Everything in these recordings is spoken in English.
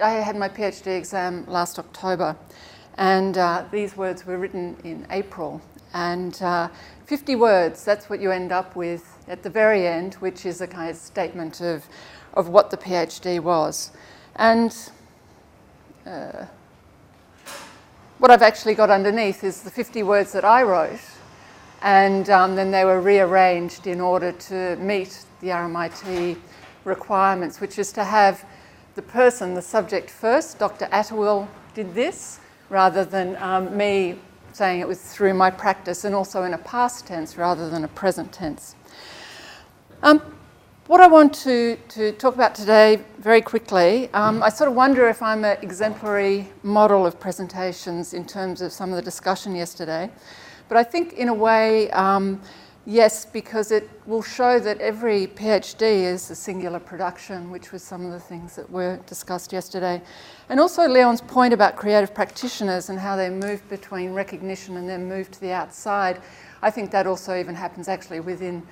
had my PhD exam last October, and these words were written in April. And 50 words, that's what you end up with at the very end, which is a kind of statement of what the PhD was. And what I've actually got underneath is the 50 words that I wrote, and then they were rearranged in order to meet the RMIT requirements, which is to have the person, the subject first. Dr. Attiwill did this, rather than me saying it was through my practice, and also in a past tense rather than a present tense. What I want to talk about today very quickly, I sort of wonder if I'm an exemplary model of presentations in terms of some of the discussion yesterday. But I think in a way, yes, because it will show that every PhD is a singular production, which was some of the things that were discussed yesterday. And also Leon's point about creative practitioners and how they move between recognition and then move to the outside. I think that also even happens actually within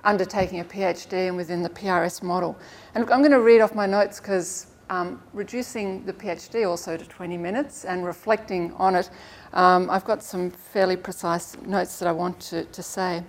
undertaking a PhD and within the PRS model. And I'm going to read off my notes because reducing the PhD also to 20 minutes and reflecting on it, I've got some fairly precise notes that I want to say.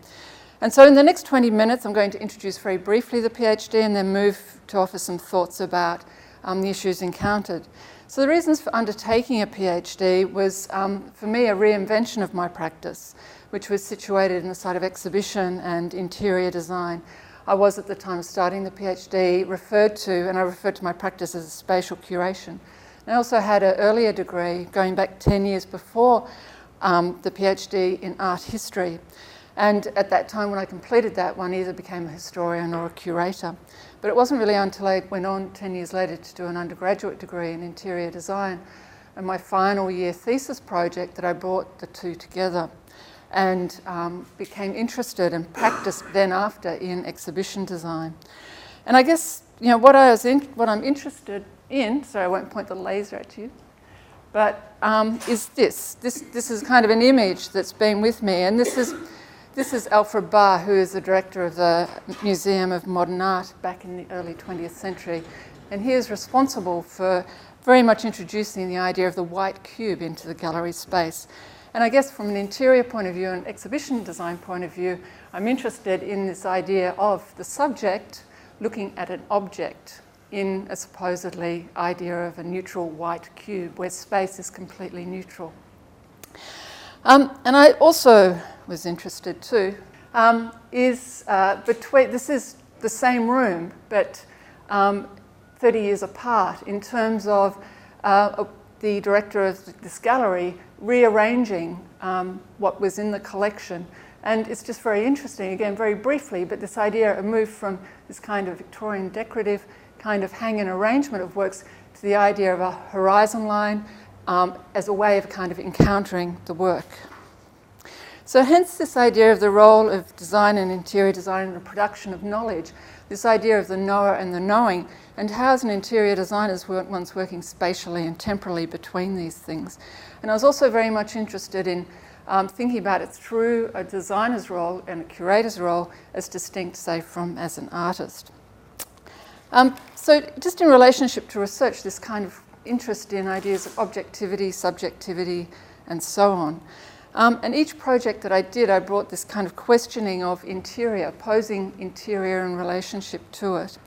And so in the next 20 minutes, I'm going to introduce very briefly the PhD and then move to offer some thoughts about the issues encountered. So the reasons for undertaking a PhD was, for me, a reinvention of my practice, which was situated in the site of exhibition and interior design. I was, at the time of starting the PhD, referred to my practice as a spatial curation. I also had an earlier degree, going back 10 years before the PhD, in art history. And at that time, when I completed that, one either became a historian or a curator. But it wasn't really until I went on 10 years later to do an undergraduate degree in interior design and my final year thesis project that I brought the two together and became interested and practiced then after in exhibition design. And I guess, what I'm interested in, so I won't point the laser at you, but is this. This is kind of an image that's been with me, and this is Alfred Barr, who is the director of the Museum of Modern Art back in the early 20th century, and he is responsible for very much introducing the idea of the white cube into the gallery space. And I guess from an interior point of view and exhibition design point of view, I'm interested in this idea of the subject looking at an object in a supposedly idea of a neutral white cube where space is completely neutral. And I also was interested too, this is the same room, but 30 years apart in terms of the director of this gallery rearranging what was in the collection. And it's just very interesting, again, very briefly, but this idea of move from this kind of Victorian decorative kind of hang-in arrangement of works to the idea of a horizon line as a way of kind of encountering the work. So hence this idea of the role of design and interior design in the production of knowledge, this idea of the knower and the knowing, and how as an interior designer one's working spatially and temporally between these things. And I was also very much interested in thinking about it through a designer's role and a curator's role as distinct, say, from as an artist. So just in relationship to research, this kind of interest in ideas of objectivity, subjectivity, and so on. And each project that I did, I brought this kind of questioning of interior, posing interior in relationship to it.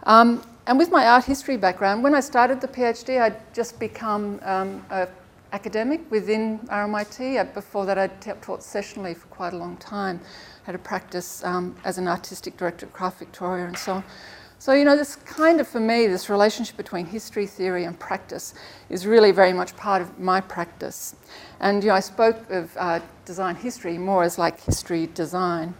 And with my art history background, when I started the PhD, I'd just become an academic within RMIT. Before that, I'd taught sessionally for quite a long time. I had a practice as an artistic director at Craft Victoria and so on. So, this kind of, for me, this relationship between history, theory, and practice is really very much part of my practice. And, I spoke of design history more as like history design.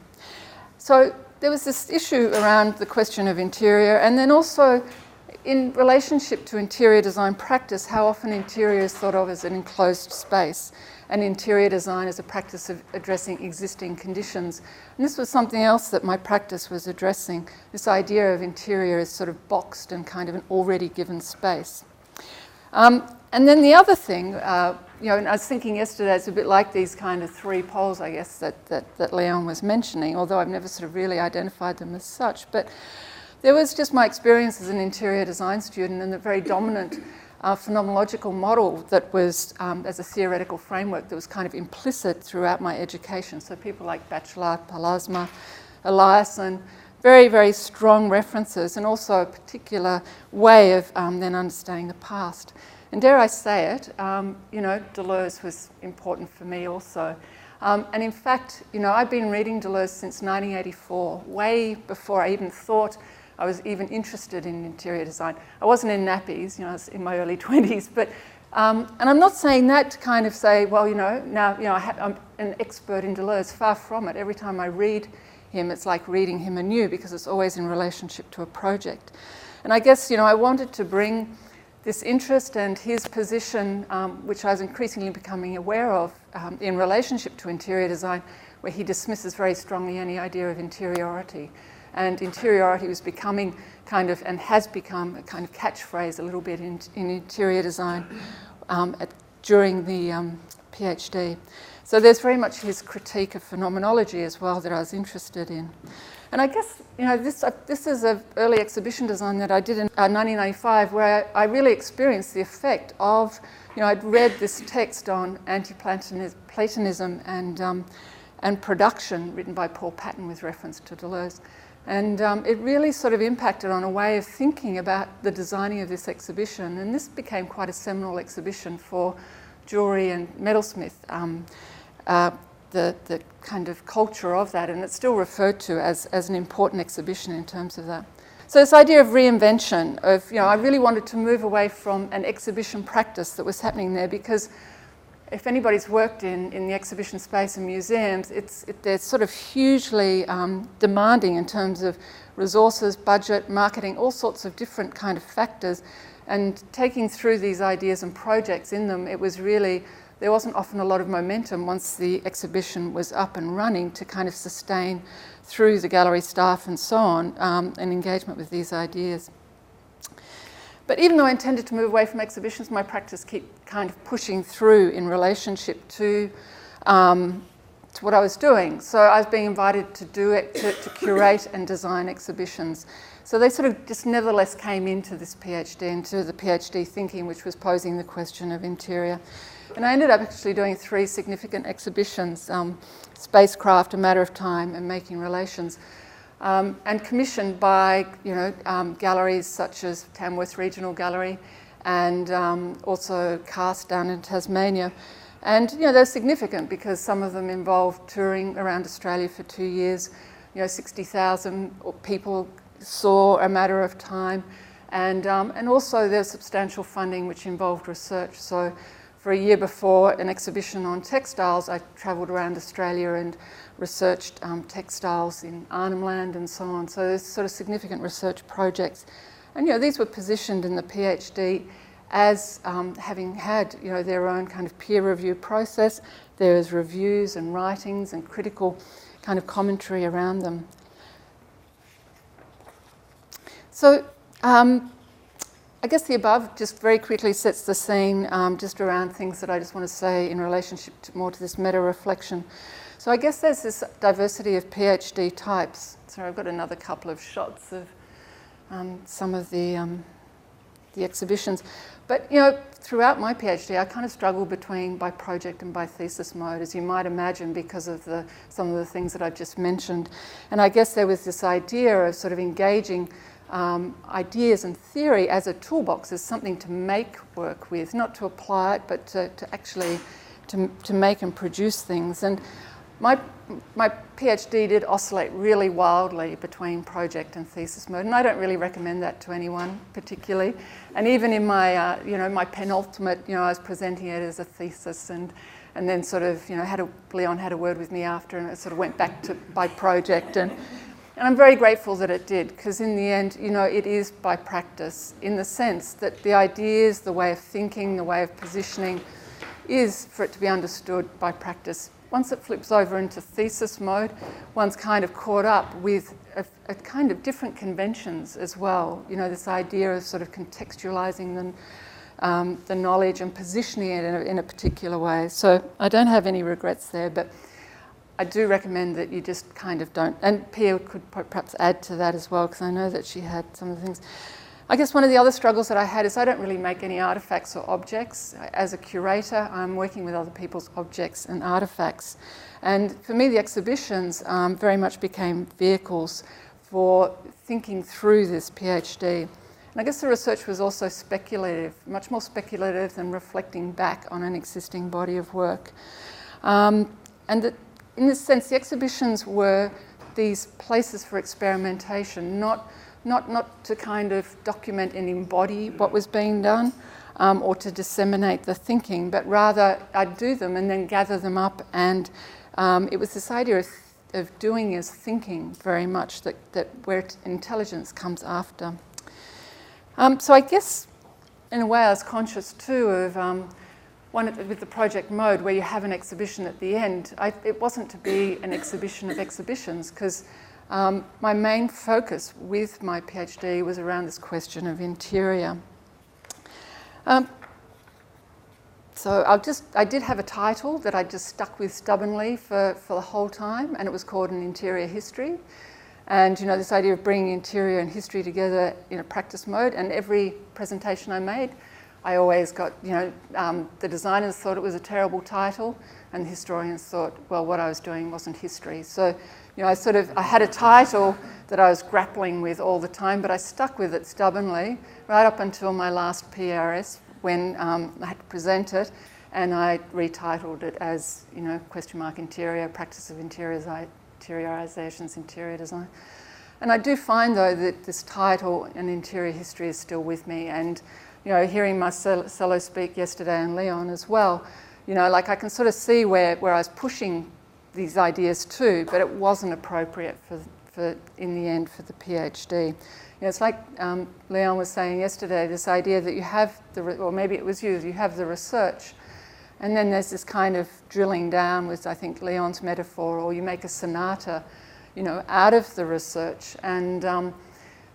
So there was this issue around the question of interior, and then also in relationship to interior design practice, how often interior is thought of as an enclosed space, and interior design as a practice of addressing existing conditions. And this was something else that my practice was addressing, this idea of interior as sort of boxed and kind of an already given space. And then the other thing, and I was thinking yesterday, it's a bit like these kind of three poles, I guess, that Leon was mentioning, although I've never sort of really identified them as such. But there was just my experience as an interior design student and the very dominant phenomenological model that was, as a theoretical framework, that was kind of implicit throughout my education. So people like Bachelard, Pallasma, Eliasson, very, very strong references, and also a particular way of then understanding the past. And dare I say it, you know, Deleuze was important for me also. And in fact, you know, I've been reading Deleuze since 1984, way before I even thought I was even interested in interior design. I wasn't in nappies, you know, I was in my early 20s, but, and I'm not saying that to kind of say, well, you know, now, you know, I'm an expert in Deleuze, far from it. Every time I read him, it's like reading him anew because it's always in relationship to a project. And I guess, you know, I wanted to bring this interest and his position, which I was increasingly becoming aware of in relationship to interior design, where he dismisses very strongly any idea of interiority. And interiority was becoming kind of, and has become a kind of catchphrase a little bit in interior design during the PhD. So there's very much his critique of phenomenology as well that I was interested in. And I guess, you know, this is an early exhibition design that I did in 1995, where I really experienced the effect of, you know, I'd read this text on anti-Platonism and production written by Paul Patton with reference to Deleuze. And it really sort of impacted on a way of thinking about the designing of this exhibition. And this became quite a seminal exhibition for jewellery and metalsmith, the kind of culture of that. And it's still referred to as an important exhibition in terms of that. So this idea of reinvention, of, you know, I really wanted to move away from an exhibition practice that was happening there, because if anybody's worked in the exhibition space in museums, they're sort of hugely demanding in terms of resources, budget, marketing, all sorts of different kind of factors. And taking through these ideas and projects in them, it was really, there wasn't often a lot of momentum once the exhibition was up and running to kind of sustain through the gallery staff and so on an engagement with these ideas. But even though I intended to move away from exhibitions, my practice kept kind of pushing through in relationship to what I was doing. So I was being invited to do it, to curate and design exhibitions. So they sort of just nevertheless came into this PhD, into the PhD thinking, which was posing the question of interior. And I ended up actually doing 3 significant exhibitions, Spacecraft, A Matter of Time, and Making Relations. And commissioned by, you know, galleries such as Tamworth Regional Gallery and also Cast down in Tasmania. And, you know, they're significant because some of them involved touring around Australia for 2 years. You know, 60,000 people saw A Matter of Time. And also there's substantial funding which involved research. So for a year before an exhibition on textiles, I travelled around Australia and researched textiles in Arnhem Land and so on. So there's sort of significant research projects. And, you know, these were positioned in the PhD as having had, you know, their own kind of peer review process. There's reviews and writings and critical kind of commentary around them. So I guess the above just very quickly sets the scene just around things that I just want to say in relationship more to this meta-reflection. So I guess there's this diversity of PhD types. So I've got another couple of shots of some of the exhibitions. But, you know, throughout my PhD, I kind of struggled between by project and by thesis mode, as you might imagine, because of some of the things that I've just mentioned. And I guess there was this idea of sort of engaging ideas and theory as a toolbox, as something to make work with, not to apply it, but to actually to make and produce things. And my PhD did oscillate really wildly between project and thesis mode, and I don't really recommend that to anyone particularly. And even in my, you know, my penultimate, you know, I was presenting it as a thesis, and then sort of, you know, Leon had a word with me after, and it sort of went back to by project. And I'm very grateful that it did, because in the end, you know, it is by practice, in the sense that the ideas, the way of thinking, the way of positioning is for it to be understood by practice. Once it flips over into thesis mode, one's kind of caught up with a kind of different conventions as well. You know, this idea of sort of contextualizing the knowledge and positioning it in a particular way. So I don't have any regrets there, but I do recommend that you just kind of don't, and Pia could perhaps add to that as well, because I know that she had some of the things. I guess one of the other struggles that I had is I don't really make any artefacts or objects. As a curator, I'm working with other people's objects and artefacts. And for me, the exhibitions very much became vehicles for thinking through this PhD. And I guess the research was also speculative, much more speculative than reflecting back on an existing body of work. In this sense, the exhibitions were these places for experimentation, not to kind of document and embody what was being done or to disseminate the thinking, but rather I'd do them and then gather them up, and it was this idea of doing as thinking very much, that where intelligence comes after. So I guess in a way I was conscious too of with the project mode where you have an exhibition at the end. It wasn't to be an exhibition of exhibitions, because my main focus with my PhD was around this question of interior. So I did have a title that I just stuck with stubbornly for the whole time, and it was called An Interior History. And this idea of bringing interior and history together in a practice mode. And every presentation I made, I always got, the designers thought it was a terrible title, and the historians thought, well, what I was doing wasn't history. So, I had a title that I was grappling with all the time, but I stuck with it stubbornly right up until my last PRS, when I had to present it, and I retitled it as, Interior, Practice of Interiorizations, Interior Design. And I do find, though, that this title, An Interior History, is still with me. And, hearing Marcelo speak yesterday and Leon as well, I can sort of see where I was pushing these ideas too, but it wasn't appropriate for in the end, for the PhD. It's like Leon was saying yesterday, this idea that you have or maybe it was you have the research, and then there's this kind of drilling down with, I think, Leon's metaphor, or you make a sonata, out of the research. And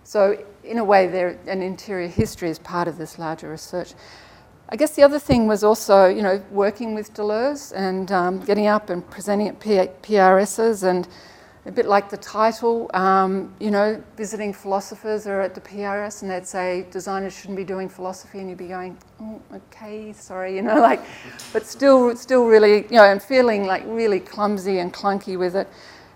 so in a way, an interior history is part of this larger research. I guess the other thing was also, working with Deleuze and getting up and presenting at PRSs, and a bit like the title, visiting philosophers or at the PRS, and they'd say designers shouldn't be doing philosophy, and you'd be going, oh, okay, sorry, but still really, and feeling like really clumsy and clunky with it.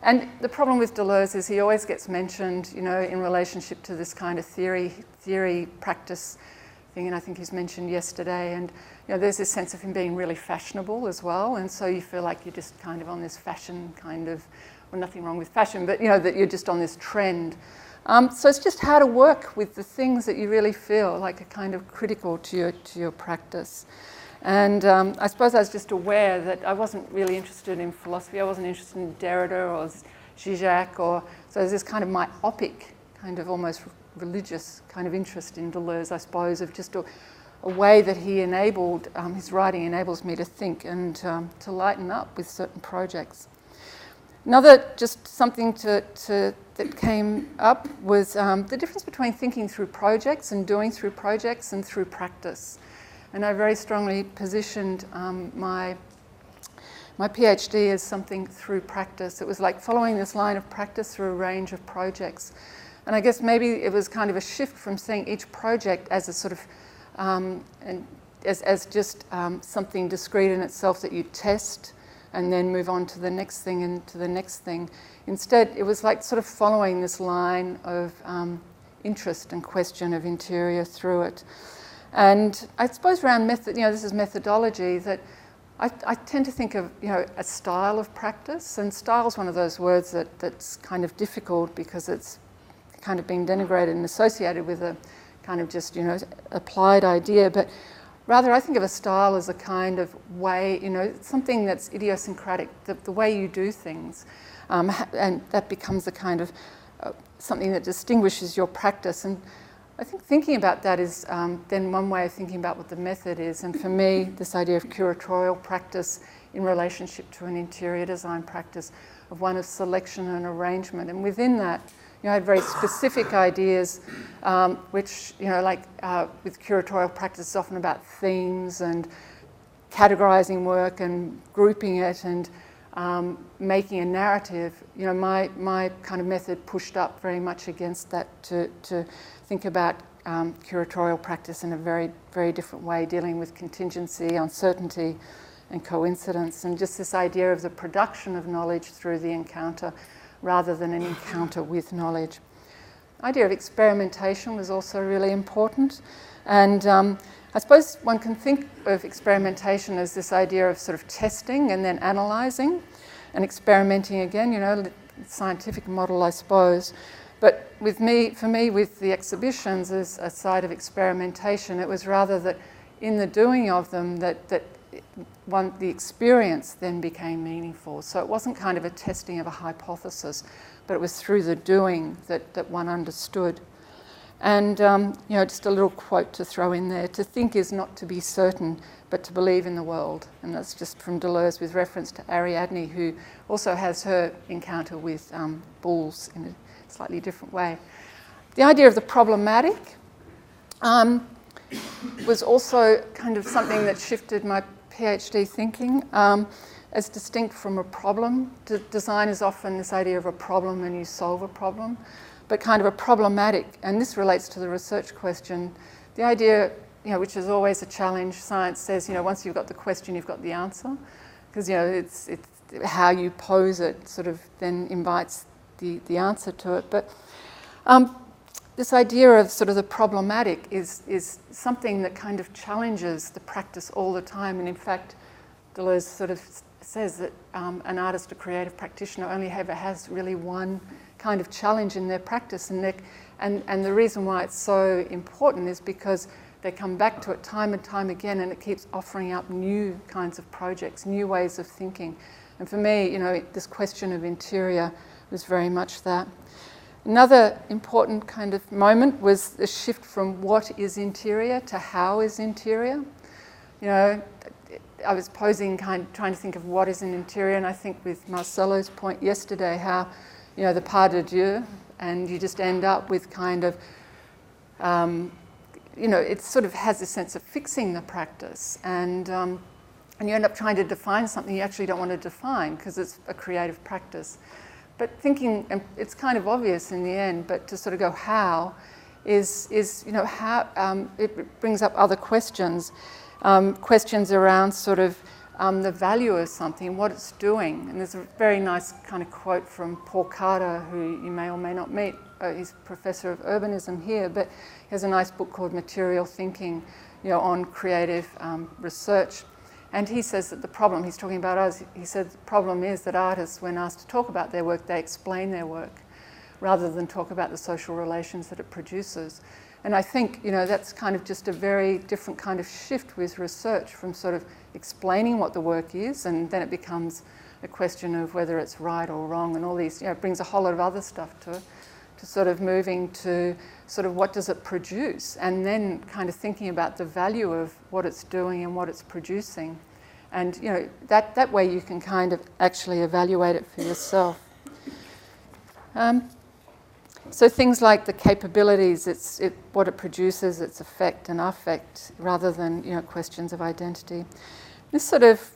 And the problem with Deleuze is he always gets mentioned, in relationship to this kind of theory practice thing, and I think he's mentioned yesterday. And there's this sense of him being really fashionable as well, and so you feel like you're just kind of on this fashion kind of. Well, nothing wrong with fashion, but that you're just on this trend. So it's just how to work with the things that you really feel like are kind of critical to your practice. And I suppose I was just aware that I wasn't really interested in philosophy. I wasn't interested in Derrida or Zizek, so there's this kind of myopic, kind of almost religious kind of interest in Deleuze, I suppose, of just a way that he enabled, his writing enables me to think and to lighten up with certain projects. Another, just something that came up was the difference between thinking through projects and doing through projects and through practice. And I very strongly positioned my PhD as something through practice. It was like following this line of practice through a range of projects. And I guess maybe it was kind of a shift from seeing each project as a sort of, as just something discrete in itself that you test and then move on to the next thing and to the next thing. Instead, it was like sort of following this line of interest and question of interior through it. And I suppose around method, this is methodology, that I tend to think of, a style of practice, and style is one of those words that's kind of difficult because it's kind of being denigrated and associated with a kind of just, applied idea. But rather, I think of a style as a kind of way, something that's idiosyncratic, the way you do things. And that becomes a kind of something that distinguishes your practice. And I think thinking about that is then one way of thinking about what the method is. And for me, this idea of curatorial practice in relationship to an interior design practice of one of selection and arrangement. And within that, I had very specific ideas, which, with curatorial practice, it's often about themes and categorizing work and grouping it. And making a narrative, you know, my kind of method pushed up very much against that, to think about curatorial practice in a very, very different way, dealing with contingency, uncertainty, and coincidence, and just this idea of the production of knowledge through the encounter rather than an encounter with knowledge. The idea of experimentation was also really important, and I suppose one can think of experimentation as this idea of sort of testing and then analysing and experimenting again, you know, scientific model, I suppose. But for me, with the exhibitions as a side of experimentation, it was rather that in the doing of them that the experience then became meaningful. So it wasn't kind of a testing of a hypothesis, but it was through the doing that one understood. And, you know, just a little quote to throw in there: to think is not to be certain, but to believe in the world. And that's just from Deleuze with reference to Ariadne, who also has her encounter with bulls in a slightly different way. The idea of the problematic was also kind of something that shifted my PhD thinking, as distinct from a problem. Design is often this idea of a problem and you solve a problem, but kind of a problematic, and this relates to the research question. The idea, you know, which is always a challenge, science says, you know, once you've got the question, you've got the answer, because, you know, it's how you pose it sort of then invites the answer to it. But this idea of sort of the problematic is something that kind of challenges the practice all the time, and in fact, Deleuze sort of says that an artist, a creative practitioner, only ever has really one kind of challenge in their practice, and the reason why it's so important is because they come back to it time and time again, and it keeps offering up new kinds of projects, new ways of thinking. And for me, you know, this question of interior was very much that. Another important kind of moment was the shift from what is interior to how is interior. You know, I was posing trying to think of what is an interior, and I think with Marcelo's point yesterday, how, you know, the pas de Dieu, and you just end up with kind of, you know, it sort of has a sense of fixing the practice, and you end up trying to define something you actually don't want to define because it's a creative practice. But thinking, and it's kind of obvious in the end, but to sort of go how is you know, how it brings up other questions, questions around sort of the value of something, what it's doing. And there's a very nice kind of quote from Paul Carter, who you may or may not meet. He's professor of urbanism here, but he has a nice book called Material Thinking, you know, on creative research. And he says that the problem, he's talking about us, he said the problem is that artists, when asked to talk about their work, they explain their work rather than talk about the social relations that it produces. And I think, you know, that's kind of just a very different kind of shift with research, from sort of explaining what the work is, and then it becomes a question of whether it's right or wrong, and all these, you know, it brings a whole lot of other stuff to it, to sort of moving to sort of what does it produce, and then kind of thinking about the value of what it's doing and what it's producing. And, you know, that way you can kind of actually evaluate it for yourself. So things like the capabilities, what it produces, its effect and affect, rather than, you know, questions of identity. This sort of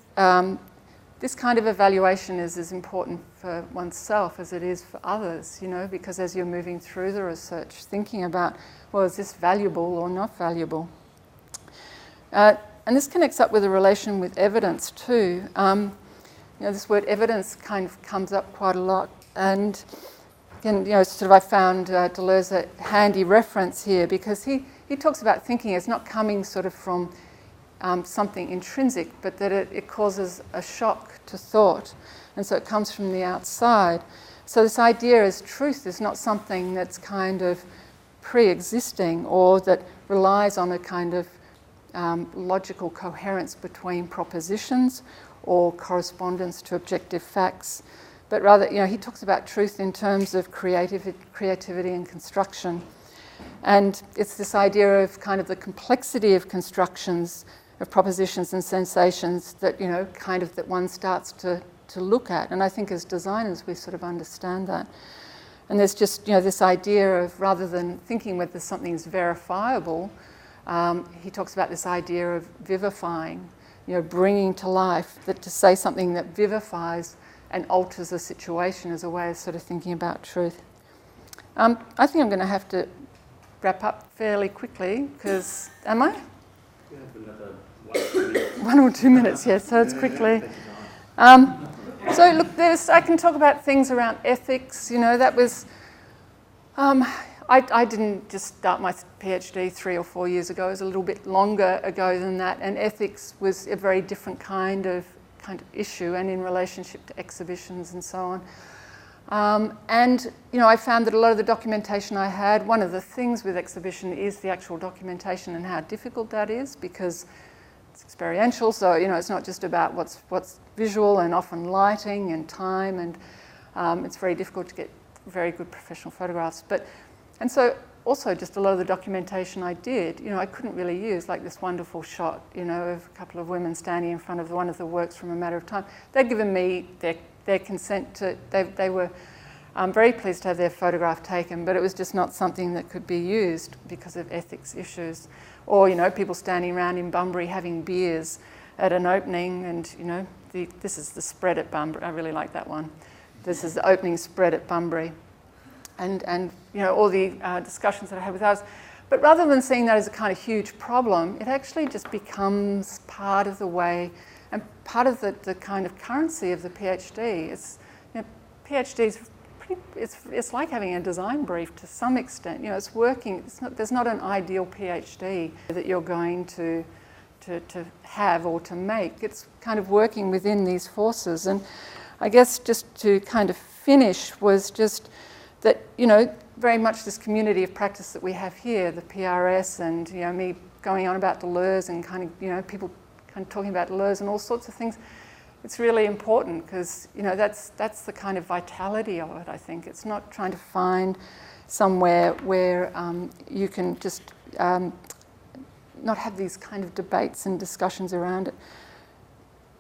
this kind of evaluation is as important for oneself as it is for others, you know, because as you're moving through the research, thinking about, well, is this valuable or not valuable? And this connects up with a relation with evidence too. You know, this word evidence kind of comes up quite a lot, and again, you know, sort of I found Deleuze a handy reference here, because he talks about thinking as not coming sort of from something intrinsic, but that it causes a shock to thought, and so it comes from the outside. So this idea as truth is not something that's kind of pre-existing or that relies on a kind of logical coherence between propositions or correspondence to objective facts, but rather, you know, he talks about truth in terms of creativity and construction. And it's this idea of kind of the complexity of constructions, of propositions and sensations that, you know, kind of that one starts to look at. And I think as designers we sort of understand that. And there's just, you know, this idea of, rather than thinking whether something's verifiable, he talks about this idea of vivifying, you know, bringing to life, that to say something that vivifies and alters the situation as a way of sort of thinking about truth. I think I'm going to have to wrap up fairly quickly because, am I? We have another 1 or 2 minutes. 1 or 2 minutes, yes, so it's quickly. So look, I can talk about things around ethics. You know, that was, I didn't just start my PhD 3 or 4 years ago. It was a little bit longer ago than that, and ethics was a very different kind of issue, and in relationship to exhibitions and so on. And you know, I found that a lot of the documentation I had, one of the things with exhibition is the actual documentation and how difficult that is, because it's experiential. So you know, it's not just about what's visual, and often lighting and time, and it's very difficult to get very good professional photographs. And so also just a lot of the documentation I did, you know, I couldn't really use, like this wonderful shot, you know, of a couple of women standing in front of one of the works from A Matter of Time. They'd given me their consent to, they were very pleased to have their photograph taken, but it was just not something that could be used because of ethics issues. Or, you know, people standing around in Bunbury having beers at an opening, and, you know, this is the spread at Bunbury. I really like that one. This is the opening spread at Bunbury. And you know, all the discussions that I had with others. But rather than seeing that as a kind of huge problem, it actually just becomes part of the way and part of the kind of currency of the PhD. It's, you know, PhD is pretty, it's like having a design brief to some extent. You know, it's working. There's not an ideal PhD that you're going to have or to make. It's kind of working within these forces. And I guess just to kind of finish was just that, you know, very much this community of practice that we have here, the PRS, and, you know, me going on about Deleuze and kind of, you know, people kind of talking about Deleuze and all sorts of things. It's really important because, you know, that's the kind of vitality of it, I think. It's not trying to find somewhere where you can just not have these kind of debates and discussions around it.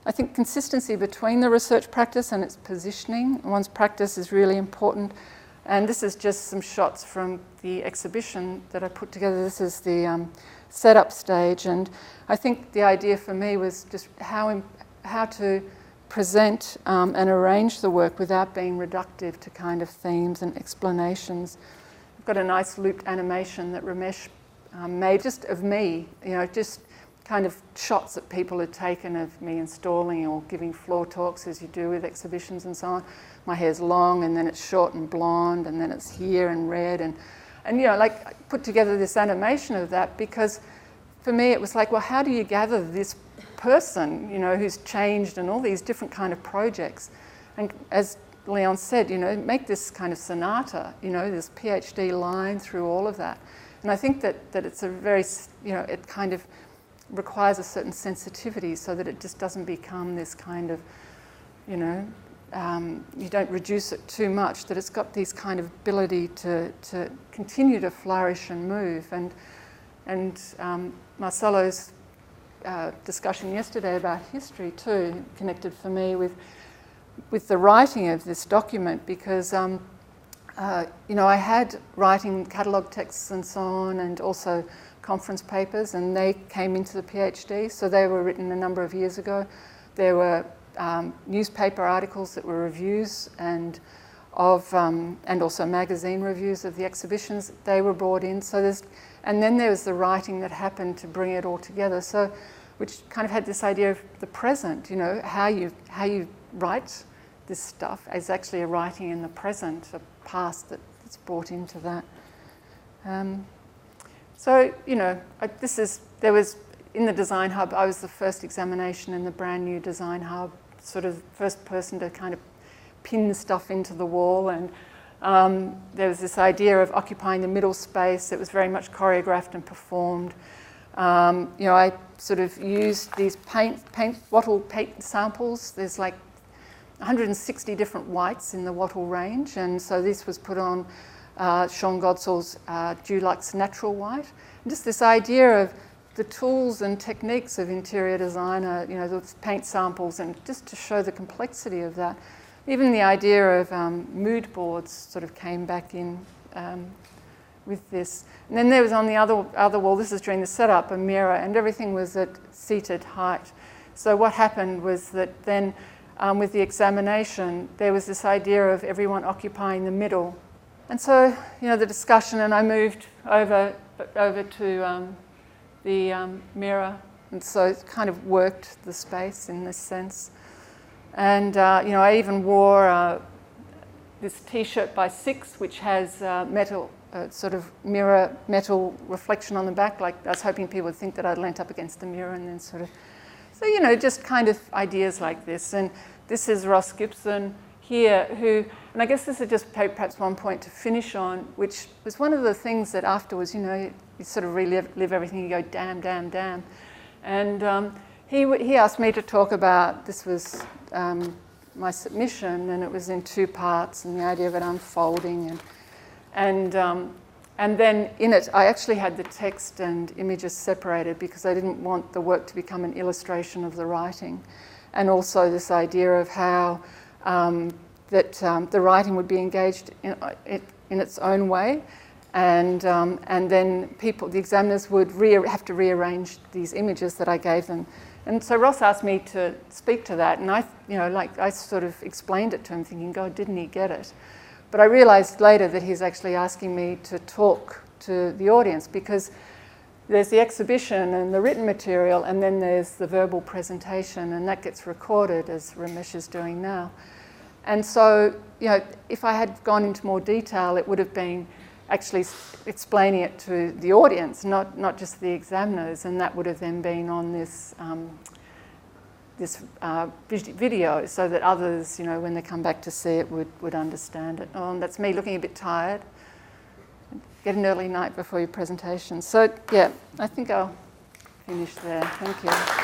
I think consistency between the research practice and its positioning, one's practice, is really important. And this is just some shots from the exhibition that I put together. This is the setup stage, and I think the idea for me was just how to present and arrange the work without being reductive to kind of themes and explanations. I've got a nice looped animation that Ramesh made just of me, you know, just kind of shots that people had taken of me installing or giving floor talks, as you do with exhibitions and so on. My hair's long, and then it's short and blonde, and then it's here and red, and you know, like, I put together this animation of that because for me it was like, well, how do you gather this person, you know, who's changed and all these different kind of projects? And as Leon said, you know, make this kind of sonata, you know, this PhD line through all of that. And I think that it's a very, you know, it kind of requires a certain sensitivity so that it just doesn't become this kind of, you know, you don't reduce it too much, that it's got these kind of ability to continue to flourish and move. And Marcelo's discussion yesterday about history too connected for me with the writing of this document, because you know, I had writing catalogue texts and so on, and also conference papers, and they came into the PhD, so they were written a number of years ago. There were newspaper articles that were reviews and also magazine reviews of the exhibitions. They were brought in. And then there was the writing that happened to bring it all together. So, which kind of had this idea of the present. You know, how you write this stuff is actually a writing in the present, a past that's brought into that. So, you know, there was in the Design Hub. I was the first examination in the brand new Design Hub, sort of first person to kind of pin stuff into the wall, and there was this idea of occupying the middle space. It was very much choreographed and performed. You know, I sort of used these wattle paint samples. There's like 160 different whites in the wattle range, and so this was put on Sean Godsal's Dulux Natural White. And just this idea of the tools and techniques of interior designer, you know, those paint samples, and just to show the complexity of that. Even the idea of mood boards sort of came back in with this. And then there was on the other wall, this is during the setup, a mirror, and everything was at seated height. So what happened was that then with the examination, there was this idea of everyone occupying the middle. And so, the discussion, and I moved over to the mirror, and so it kind of worked the space in this sense. And, I even wore this T-shirt by Six, which has metal, sort of mirror metal reflection on the back. Like, I was hoping people would think that I'd leant up against the mirror and then sort of... So, just kind of ideas like this. And this is Ross Gibson here, who... And I guess this is just perhaps one point to finish on, which was one of the things that afterwards, you sort of relive everything, you go, damn, damn, damn. And he asked me to talk about, this was my submission, and it was in 2 parts, and the idea of it unfolding. And then in it, I actually had the text and images separated because I didn't want the work to become an illustration of the writing. And also this idea of how the writing would be engaged in its own way, and then the examiners would have to rearrange these images that I gave them. And so Ross asked me to speak to that, and I sort of explained it to him, thinking, God, didn't he get it? But I realised later that he's actually asking me to talk to the audience, because there's the exhibition and the written material, and then there's the verbal presentation, and that gets recorded, as Ramesh is doing now. And so, if I had gone into more detail, it would have been actually explaining it to the audience, not just the examiners, and that would have then been on this video, so that others, when they come back to see it, would understand it. Oh, and that's me looking a bit tired. Get an early night before your presentation. So, yeah, I think I'll finish there. Thank you.